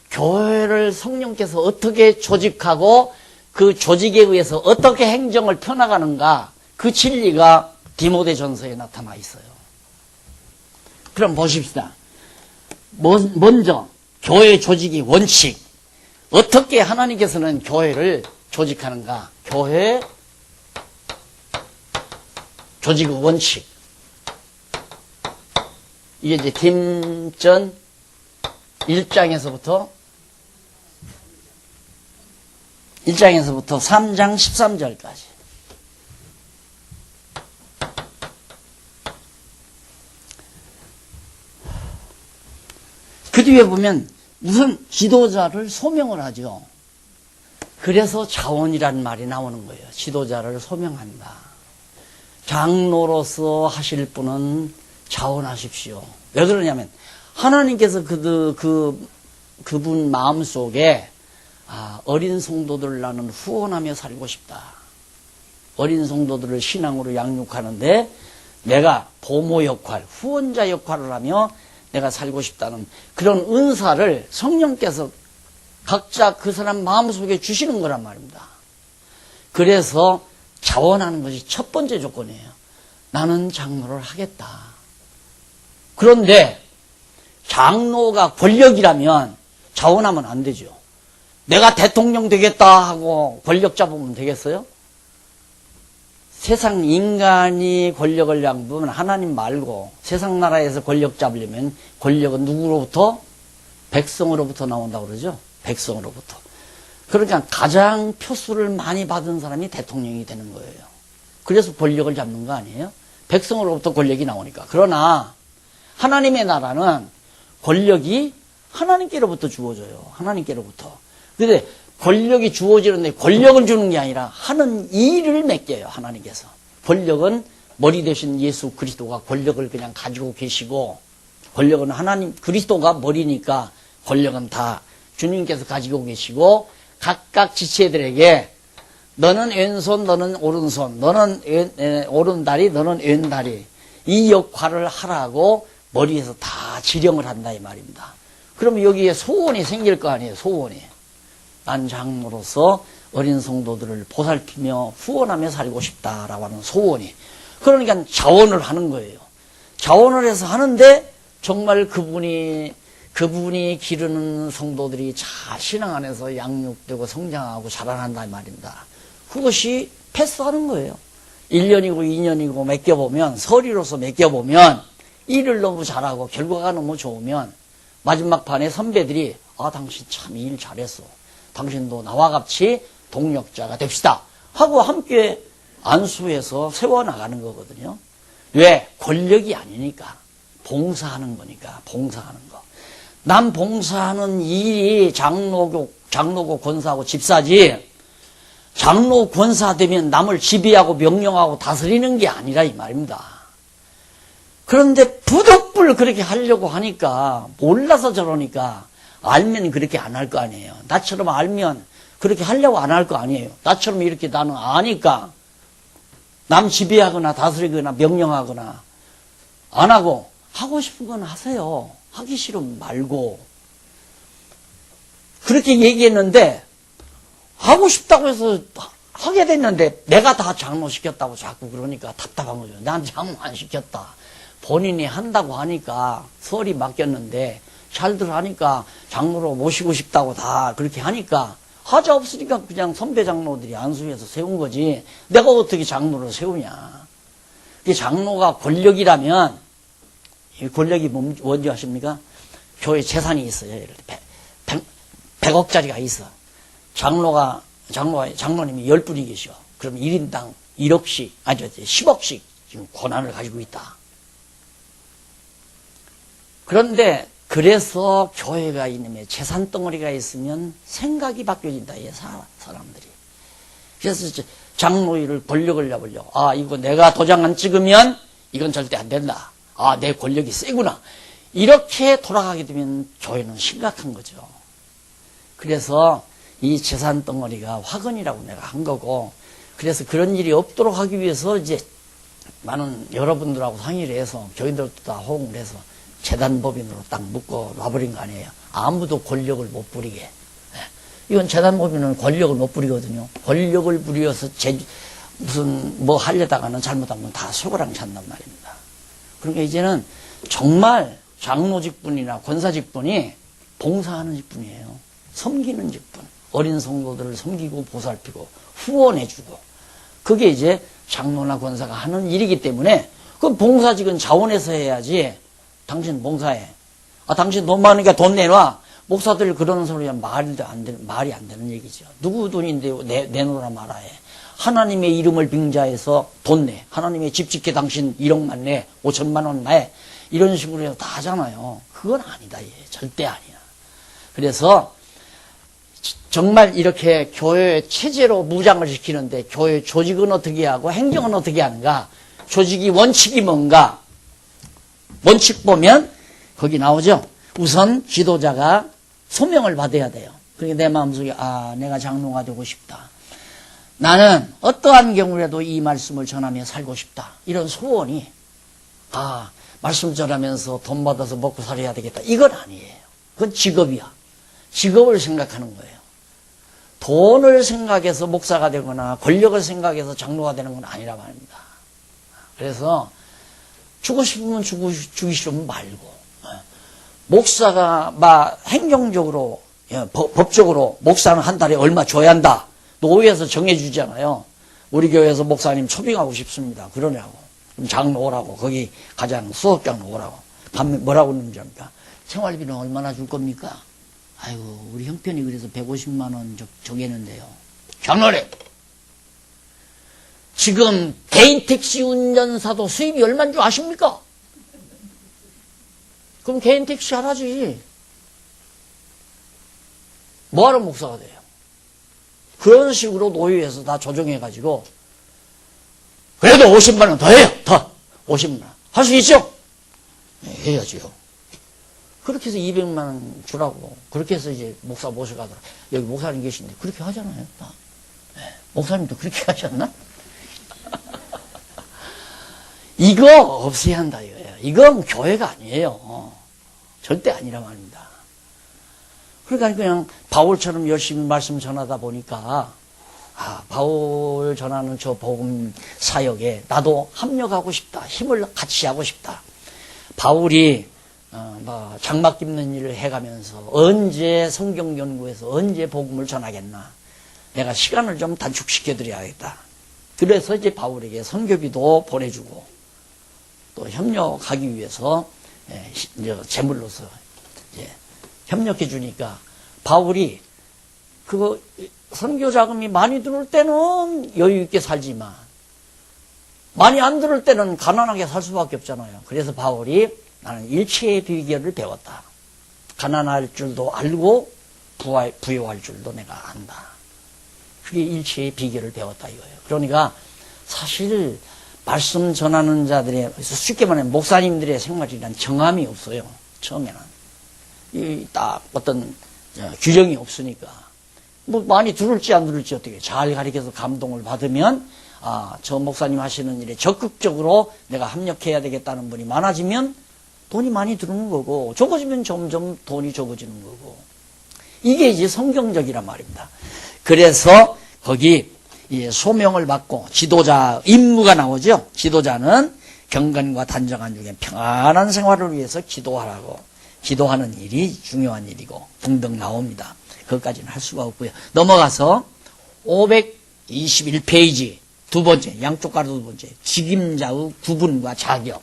교회를 성령께서 어떻게 조직하고 그 조직에 의해서 어떻게 행정을 펴나가는가, 그 진리가 디모데전서에 나타나 있어요. 그럼 보십시다. 먼저 교회 조직의 원칙, 어떻게 하나님께서는 교회를 조직하는가. 교회 조직의 원칙. 이게 이제 김전 1장에서부터 3장 13절까지. 그 뒤에 보면 우선 지도자를 소명을 하죠. 그래서 자원이라는 말이 나오는 거예요. 지도자를 소명한다. 장로로서 하실 분은 자원하십시오. 왜 그러냐면 하나님께서 그분 마음속에 어린 성도들 나는 후원하며 살고 싶다. 어린 성도들을 신앙으로 양육하는데 내가 보모 역할, 후원자 역할을 하며 내가 살고 싶다는 그런 은사를 성령께서 각자 그 사람 마음속에 주시는 거란 말입니다. 그래서 자원하는 것이 첫 번째 조건이에요. 나는 장로를 하겠다. 그런데 장로가 권력이라면 자원하면 안 되죠. 내가 대통령 되겠다 하고 권력 잡으면 되겠어요? 세상 인간이 권력을 잡으면 하나님 말고 세상 나라에서 권력 잡으려면 권력은 누구로부터? 백성으로부터 나온다고 그러죠. 백성으로부터. 그러니까 가장 표수를 많이 받은 사람이 대통령이 되는 거예요. 그래서 권력을 잡는 거 아니에요? 백성으로부터 권력이 나오니까. 그러나 하나님의 나라는 권력이 하나님께로부터 주어져요. 하나님께로부터. 근데 권력이 주어지는데 권력을 주는 게 아니라 하는 일을 맡겨요. 하나님께서. 권력은 머리 대신 예수 그리스도가 권력을 그냥 가지고 계시고, 권력은 하나님 그리스도가 머리니까 권력은 다 주님께서 가지고 계시고, 각각 지체들에게 너는 왼손, 너는 오른손, 너는 오른다리, 너는 왼다리, 이 역할을 하라고 머리에서 다 지령을 한다 이 말입니다. 그러면 여기에 소원이 생길 거 아니에요. 소원이. 난 장로로서 어린 성도들을 보살피며 후원하며 살고 싶다라고 하는 소원이. 그러니까 자원을 하는 거예요. 자원을 해서 하는데 정말 그분이 기르는 성도들이 잘 신앙 안에서 양육되고 성장하고 자라난다 이 말입니다. 그것이 패스하는 거예요. 1년이고 2년이고 맡겨보면, 서리로서 맡겨보면 일을 너무 잘하고 결과가 너무 좋으면 마지막 판에 선배들이 당신 참 일 잘했어. 당신도 나와 같이 동력자가 됩시다 하고 함께 안수해서 세워나가는 거거든요. 왜? 권력이 아니니까. 봉사하는 거니까. 봉사하는 거. 남 봉사하는 일이 장로고 권사하고 집사지, 장로 권사 되면 남을 지배하고 명령하고 다스리는 게 아니라 이 말입니다. 그런데 부득불 그렇게 하려고 하니까, 몰라서 저러니까, 알면 그렇게 안 할 거 아니에요. 나처럼 알면 그렇게 하려고 안 할 거 아니에요. 나처럼 이렇게 나는 아니까 남 지배하거나 다스리거나 명령하거나 안 하고, 하고 싶은 건 하세요. 하기 싫으면 말고. 그렇게 얘기했는데 하고 싶다고 해서 하게 됐는데 내가 다 장로시켰다고 자꾸 그러니까 답답한 거죠. 난 장로 안 시켰다. 본인이 한다고 하니까 설이 맡겼는데 잘들 하니까 장로로 모시고 싶다고 다 그렇게 하니까 하자 없으니까 그냥 선배 장로들이 안수해서 세운 거지 내가 어떻게 장로를 세우냐. 장로가 권력이라면, 권력이 뭔지 아십니까? 교회 재산이 있어요. 예를 들어 100억짜리가 있어. 장로님이 10분이 계셔. 그럼 1인당 1억씩, 10억씩 지금 권한을 가지고 있다. 그런데 그래서 교회가 이놈의 재산 덩어리가 있으면 생각이 바뀌어진다. 이 사람들이. 그래서 장로일을 권력을 잡으려고. 이거 내가 도장 안 찍으면 이건 절대 안 된다. 내 권력이 세구나. 이렇게 돌아가게 되면 교회는 심각한 거죠. 그래서 이 재산 덩어리가 화근이라고 내가 한 거고, 그래서 그런 일이 없도록 하기 위해서 이제 많은 여러분들하고 상의를 해서 교인들도 다 호응을 해서 재단법인으로 딱 묶어 놔버린 거 아니에요. 아무도 권력을 못 부리게. 이건 재단법인은 권력을 못 부리거든요. 권력을 부려서 무슨 뭐 하려다가는 잘못하면 다 소고랑 찬단 말입니다. 그러니까 이제는 정말 장로 직분이나 권사 직분이 봉사하는 직분이에요. 섬기는 직분. 어린 성도들을 섬기고 보살피고 후원해주고. 그게 이제 장로나 권사가 하는 일이기 때문에 그럼 봉사직은 자원해서 해야지. 당신 봉사해. 당신 돈 많으니까 돈 내놔. 목사들 그러는 소리는 말이 안 되는 얘기죠. 누구 돈인데 내놓으라 말아야 해. 하나님의 이름을 빙자해서 돈 내. 하나님의 집 짓게 당신 1억만 내. 5천만 원 내. 이런 식으로 해서 다 하잖아요. 그건 아니다. 얘. 절대 아니야. 그래서 정말 이렇게 교회 체제로 무장을 시키는데 교회 조직은 어떻게 하고 행정은 어떻게 하는가? 조직이 원칙이 뭔가? 원칙 보면 거기 나오죠. 우선 지도자가 소명을 받아야 돼요. 그러니까 내 마음속에 내가 장로가 되고 싶다. 나는 어떠한 경우라도 이 말씀을 전하며 살고 싶다. 이런 소원이 말씀 전하면서 돈 받아서 먹고 살아야 되겠다. 이건 아니에요. 그건 직업이야. 직업을 생각하는 거예요. 돈을 생각해서 목사가 되거나 권력을 생각해서 장로가 되는 건 아니라 말입니다. 그래서 주고 싶으면 주기시면 말고 목사가 행정적으로 법적으로 목사는 한 달에 얼마 줘야 한다. 노회에서 정해주잖아요. 우리 교회에서 목사님 초빙하고 싶습니다. 그러냐고. 그럼 장로 오라고. 거기 가장 수업장로 오라고. 밤에 뭐라고 그러는지 압니까? 생활비는 얼마나 줄 겁니까? 아이고 우리 형편이 그래서 150만 원 정했는데요. 장로래. 지금 개인 택시 운전사도 수입이 얼마인 줄 아십니까? 그럼 개인 택시 하라지. 뭐하러 목사가 돼요? 그런 식으로 노예에서 다 조정해가지고 그래도 50만 원 더 해요. 더 50만 원. 할 수 있죠? 네, 해야지요. 그렇게 해서 200만 원 주라고. 그렇게 해서 이제 목사 모셔가더라. 여기 목사님 계신데 그렇게 하잖아요. 네. 목사님도 그렇게 하셨나? 이거 없애야 한다 이거예요. 이건 교회가 아니에요. 절대 아니라 말입니다. 그러니까 그냥 바울처럼 열심히 말씀 전하다 보니까 바울 전하는 저 복음 사역에 나도 합력하고 싶다. 힘을 같이 하고 싶다. 바울이 장막 깁는 일을 해가면서 언제 성경 연구해서 언제 복음을 전하겠나. 내가 시간을 좀 단축시켜드려야겠다. 그래서 이제 바울에게 선교비도 보내주고 또 협력하기 위해서 제물로서 협력해 주니까 바울이 그거 선교 자금이 많이 들어올 때는 여유 있게 살지만 많이 안 들어올 때는 가난하게 살 수밖에 없잖아요. 그래서 바울이 나는 일체의 비결을 배웠다. 가난할 줄도 알고 부유할 줄도 내가 안다. 그게 일체의 비결을 배웠다 이거예요. 그러니까 사실 말씀 전하는 자들의 쉽게 말하면 목사님들의 생활이란 정함이 없어요. 처음에는. 딱 어떤 규정이 없으니까 뭐 많이 들을지 안 들을지 어떻게 잘 가르쳐서 감동을 받으면 저 목사님 하시는 일에 적극적으로 내가 합력해야 되겠다는 분이 많아지면 돈이 많이 들어오는 거고 적어지면 점점 돈이 적어지는 거고 이게 이제 성경적이란 말입니다. 그래서 거기 소명을 받고 지도자 임무가 나오죠. 지도자는 경건과 단정한 중에 평안한 생활을 위해서 기도하라고. 기도하는 일이 중요한 일이고 등등 나옵니다. 그것까지는 할 수가 없고요. 넘어가서 521페이지 두 번째 양쪽 가로 두 번째 직임자의 구분과 자격.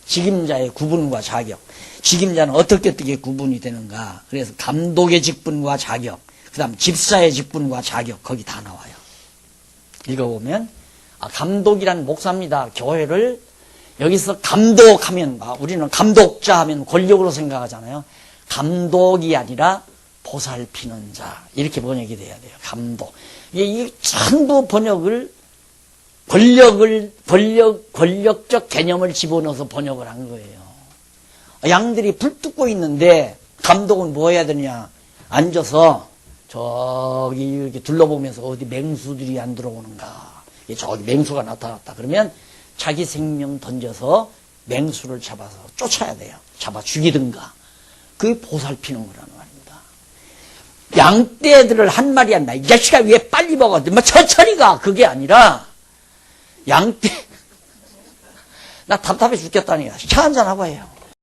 직임자의 구분과 자격. 직임자는 어떻게 구분이 되는가. 그래서 감독의 직분과 자격. 그 다음 집사의 직분과 자격. 거기 다 나와요. 읽어보면 감독이란 목사입니다. 교회를 여기서 감독하면 우리는 감독자 하면 권력으로 생각하잖아요. 감독이 아니라 보살피는 자 이렇게 번역이 돼야 돼요. 감독. 이 전부 번역을 권력적 개념을 집어넣어서 번역을 한 거예요. 양들이 불 뜯고 있는데 감독은 뭐 해야 되느냐? 앉아서 저기 이렇게 둘러보면서 어디 맹수들이 안 들어오는가? 저기 맹수가 나타났다. 그러면 자기 생명 던져서 맹수를 잡아서 쫓아야 돼요. 잡아 죽이든가. 그게 보살피는 거라는 말입니다. 양떼들을 한 마리 한다. 이 자식아 왜 빨리 먹어? 뭐 천천히 가. 그게 아니라 양떼 나 답답해 죽겠다니까. 차 한잔 하고 해요.